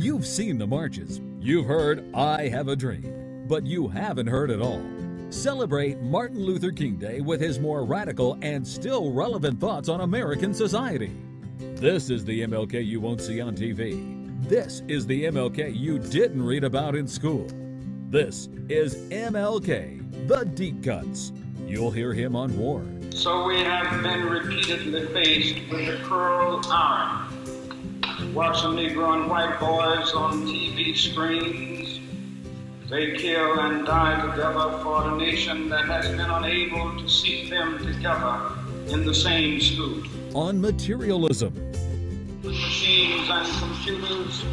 You've seen the marches. You've heard "I Have a Dream," but you haven't heard it all. Celebrate Martin Luther King Day with his more radical and still relevant thoughts on American society. This is the MLK you won't see on TV. This is the MLK you didn't read about in school. This is MLK, the Deep Cuts. You'll hear him on war. So we have been repeatedly faced with the cruel irony. Watching Negro and white boys on TV screens, they kill and die together for a nation that has been unable to seat them together in the same school. On materialism. Machines and computers,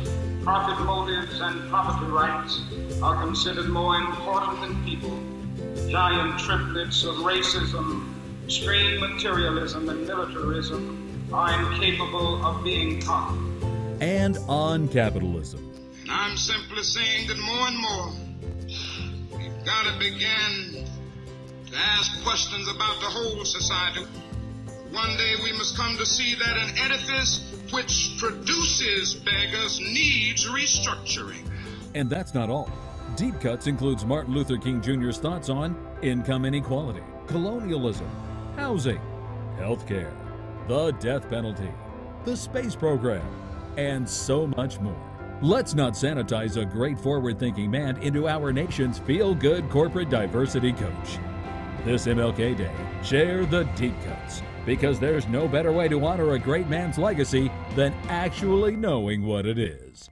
profit motives and property rights are considered more important than people. Giant triplets of racism, extreme materialism, and militarism are incapable of being taught. And on capitalism. And I'm simply saying that more and more, we've got to begin to ask questions about the whole society. One day we must come to see that an edifice which produces beggars needs restructuring. And that's not all. Deep Cuts includes Martin Luther King Jr.'s thoughts on income inequality, colonialism, housing, healthcare, the death penalty, the space program, and so much more. Let's not sanitize a great forward-thinking man into our nation's feel-good corporate diversity coach. This MLK Day, share the Deep Cuts, because there's no better way to honor a great man's legacy than actually knowing what it is.